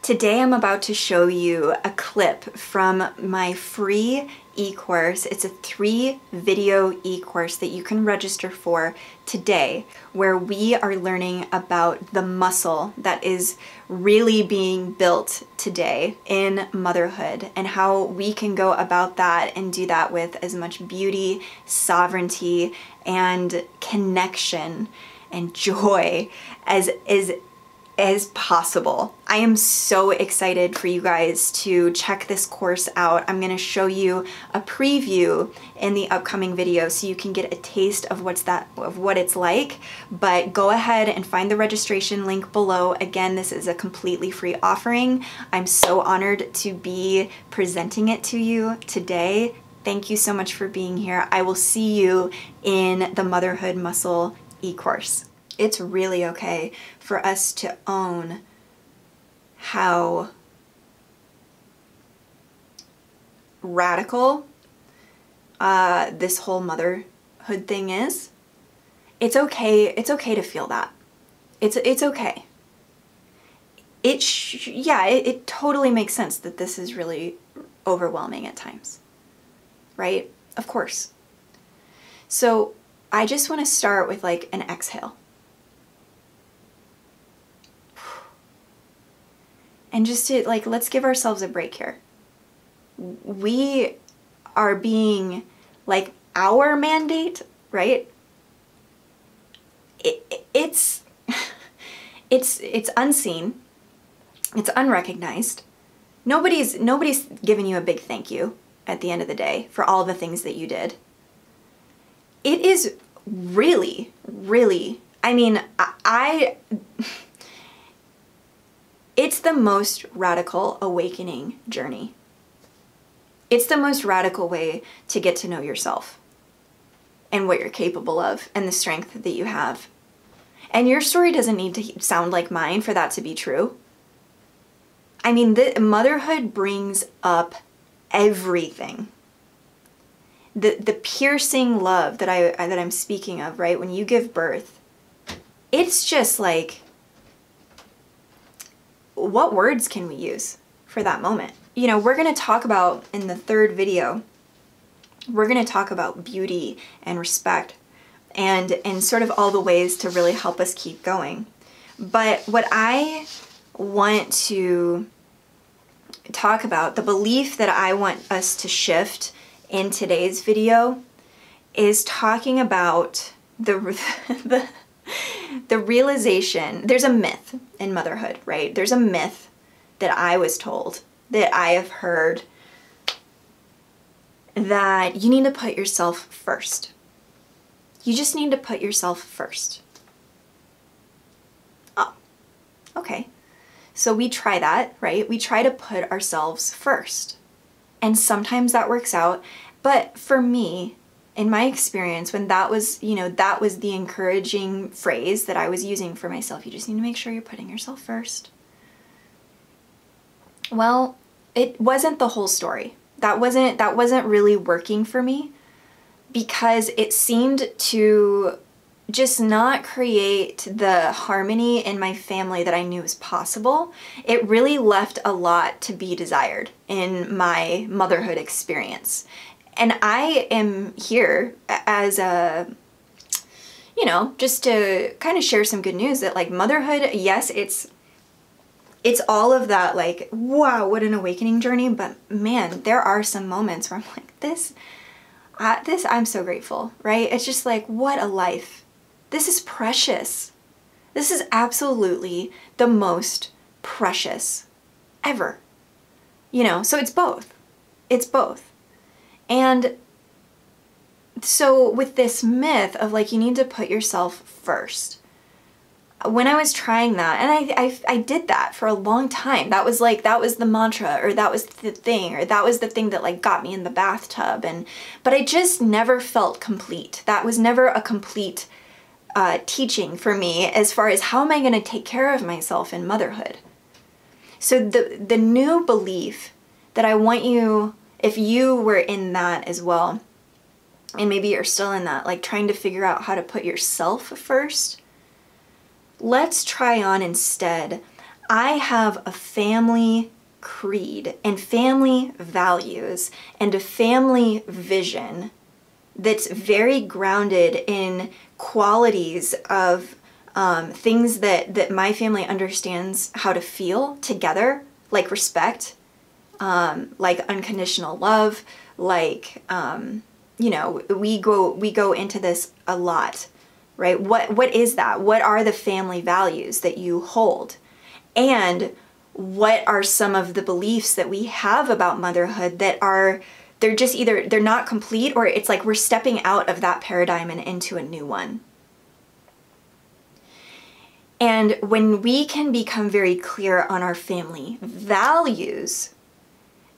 Today I'm about to show you a clip from my free e-course. It's a 3-video e-course that you can register for today, where we are learning about the muscle that is really being built today in motherhood and how we can go about that and do that with as much beauty, sovereignty, and connection and joy as possible. I am so excited for you guys to check this course out. I'm going to show you a preview in the upcoming video so you can get a taste of what it's like. But go ahead and find the registration link below. Again, this is a completely free offering. I'm so honored to be presenting it to you today. Thank you so much for being here. I will see you in the Motherhood Muscle e-course. It's really okay for us to own how radical this whole motherhood thing is. It's okay to feel that. It's okay. It totally makes sense that this is really overwhelming at times, right? Of course. So I just want to start with like an exhale. And just to let's give ourselves a break here. We are being our mandate, right? It's unseen. It's unrecognized. Nobody's giving you a big thank you at the end of the day for all the things that you did. It is really, really, it's the most radical awakening journey. It's the most radical way to get to know yourself and what you're capable of and the strength that you have. And your story doesn't need to sound like mine for that to be true. Motherhood brings up everything. The piercing love that I'm speaking of, right? When you give birth, it's just like, what words can we use for that moment? You know, we're going to talk about in the 3rd video, we're going to talk about beauty and respect and sort of all the ways to really help us keep going. But what I want to talk about, the belief that I want us to shift in today's video, is talking about the realization. There's a myth in motherhood, right? There's a myth that I was told, that I have heard, that you need to put yourself first. You just need to put yourself first. Oh, okay. So we try that, right? We try to put ourselves first. And sometimes that works out. But for me, in my experience, when that was the encouraging phrase that I was using for myself, you just need to make sure you're putting yourself first. Well, it wasn't the whole story. That wasn't really working for me, because it seemed to just not create the harmony in my family that I knew was possible. It really left a lot to be desired in my motherhood experience. And I am here as just to kind of share some good news that motherhood, yes, it's all of that wow, what an awakening journey. But man, there are some moments where I'm like, this, I'm so grateful, right? It's just what a life. This is precious. This is absolutely the most precious ever. So it's both. It's both. And so with this myth of you need to put yourself first, when I was trying that, and I did that for a long time, that was the mantra, or that was the thing, or that was the thing that got me in the bathtub, but I just never felt complete. That was never a complete teaching for me as far as how am I going to take care of myself in motherhood. So the new belief that I want you, if you were in that as well, and maybe you're still in that, trying to figure out how to put yourself first, let's try on instead I have a family creed and family values and a family vision that's very grounded in qualities of things that my family understands how to feel together, like respect, like unconditional love, like we go into this a lot, right? What is that? What are the family values that you hold? And what are some of the beliefs that we have about motherhood that they're just either they're not complete, or it's like we're stepping out of that paradigm and into a new one. And when we can become very clear on our family values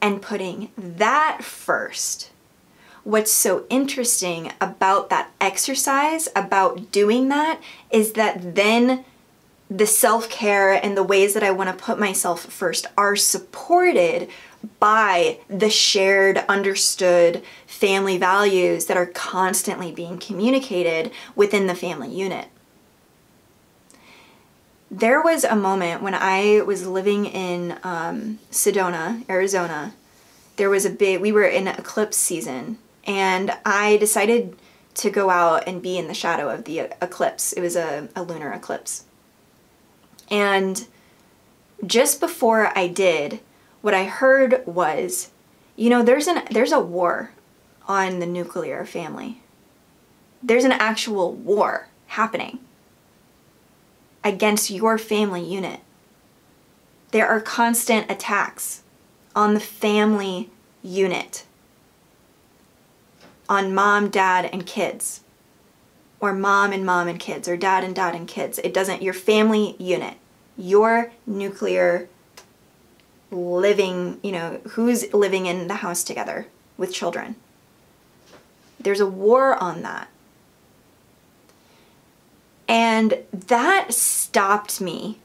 and putting that first, what's so interesting about that exercise, about doing that, is that then the self-care and the ways that I want to put myself first are supported by the shared, understood family values that are constantly being communicated within the family unit. There was a moment when I was living in Sedona, Arizona. We were in eclipse season, and I decided to go out and be in the shadow of the eclipse. It was a lunar eclipse. And just before I did, what I heard was, there's a war on the nuclear family. There's an actual war happening against your family unit. There are constant attacks on the family unit, on mom, dad, and kids, or mom and kids, or dad and kids. Your family unit, your nuclear living, who's living in the house together with children. There's a war on that. And that stopped me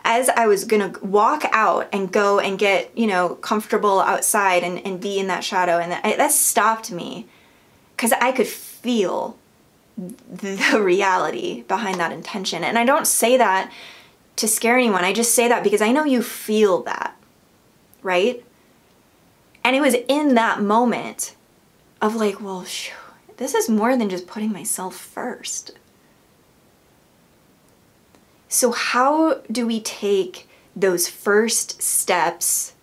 as I was gonna walk out and go and get, comfortable outside and be in that shadow. And that stopped me because I could feel the reality behind that intention. And I don't say that to scare anyone. I just say that because I know you feel that, right? And it was in that moment of like, well, this is more than just putting myself first. So how do we take those first steps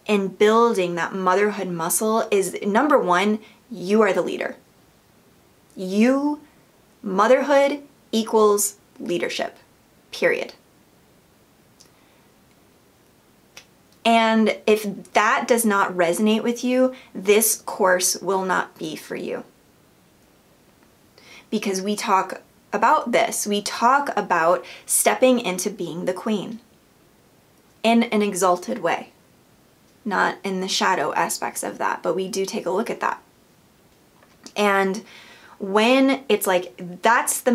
in building that motherhood muscle? Is number one, you are the leader. Motherhood equals leadership, period. And if that does not resonate with you, this course will not be for you. Because we talk about this. We talk about stepping into being the queen in an exalted way, not in the shadow aspects of that, but we do take a look at that. And when it's like, that's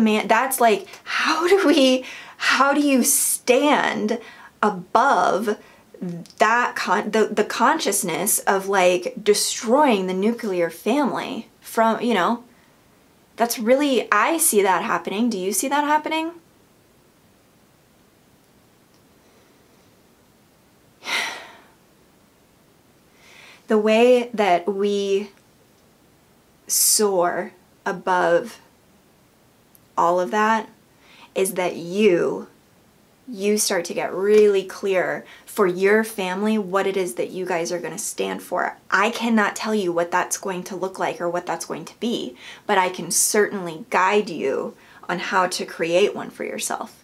like, how do you stand above that the consciousness of like destroying the nuclear family from, that's really, I see that happening. Do you see that happening? The way that we soar above all of that is that you start to get really clear for your family what it is that you guys are going to stand for. I cannot tell you what that's going to look like or what that's going to be, but I can certainly guide you on how to create one for yourself.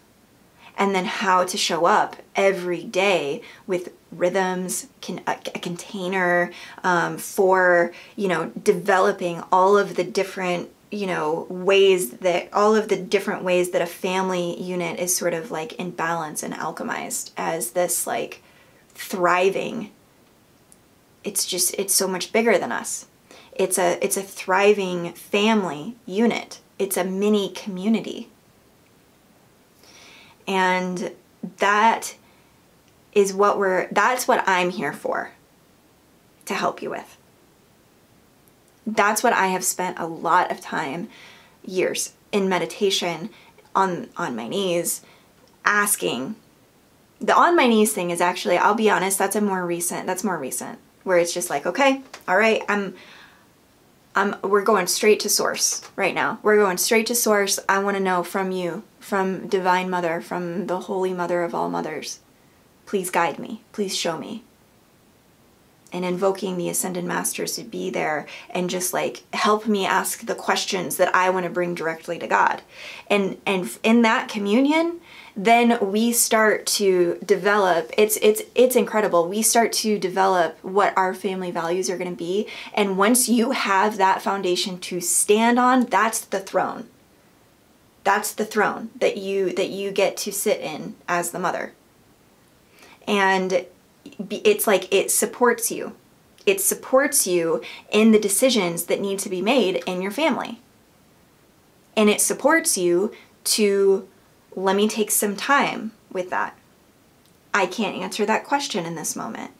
And then how to show up every day with rhythms, a container for, developing all of the different ways that a family unit is sort of like in balance and alchemized as this like thriving. It's so much bigger than us. It's a thriving family unit. It's a mini community. And that's what I'm here for, to help you with. That's what I have spent a lot of time, years in meditation, on my knees, asking The on my knees thing is actually, I'll be honest, that's more recent, where it's just like, okay, all right, we're going straight to source right now. We're going straight to source. I want to know from you, from Divine Mother, from the Holy Mother of all mothers. Please guide me. Please show me. And invoking the Ascended Masters to be there and just like help me ask the questions that I want to bring directly to God. And in that communion, then we start to develop, it's incredible. We start to develop what our family values are going to be. And once you have that foundation to stand on, that's the throne. That's the throne that you get to sit in as the mother. And it's like it supports you. It supports you in the decisions that need to be made in your family. And it supports you to, let me take some time with that. I can't answer that question in this moment.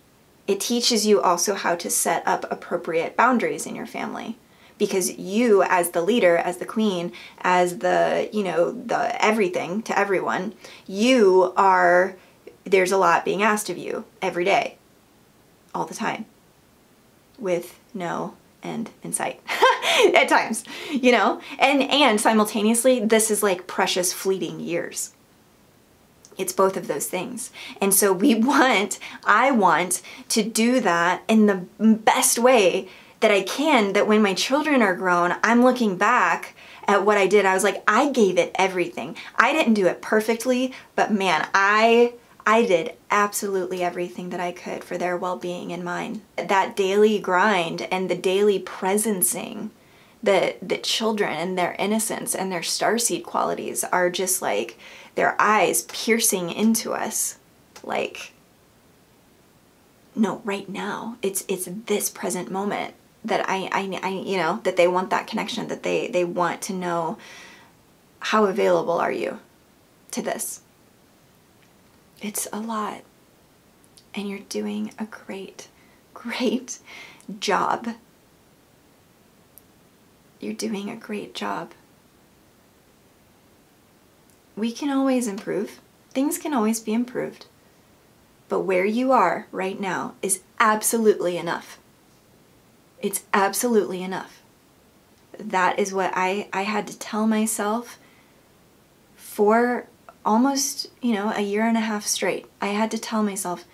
It teaches you also how to set up appropriate boundaries in your family. Because you, as the leader, as the queen, as the, the everything to everyone, there's a lot being asked of you every day, all the time, with no end in sight at times, and simultaneously, this is like precious fleeting years. It's both of those things. And so I want to do that in the best way that I can, that when my children are grown, I'm looking back at what I did. I was like, I gave it everything. I didn't do it perfectly, but man, I did absolutely everything that I could for their well-being and mine. That daily grind and the daily presencing, the children and their innocence and their starseed qualities are just like their eyes piercing into us. Like, no, right now, it's this present moment that I that they want that connection, that they want to know, how available are you to this? It's a lot. And you're doing a great, great job. You're doing a great job. We can always improve. Things can always be improved. But where you are right now is absolutely enough. It's absolutely enough. That is what I had to tell myself for almost, a year and a half straight. I had to tell myself,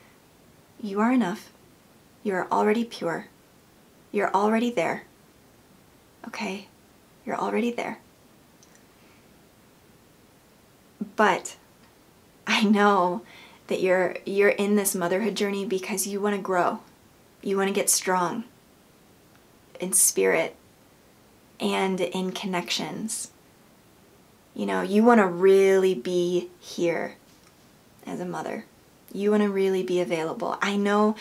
you are enough. You are already pure. You're already there. Okay? You're already there. But I know that you're in this motherhood journey because you want to grow. You want to get strong in spirit and in connections. You want to really be here as a mother. You want to really be available. I know,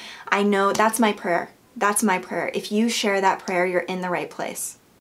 that's my prayer. That's my prayer. If you share that prayer, you're in the right place.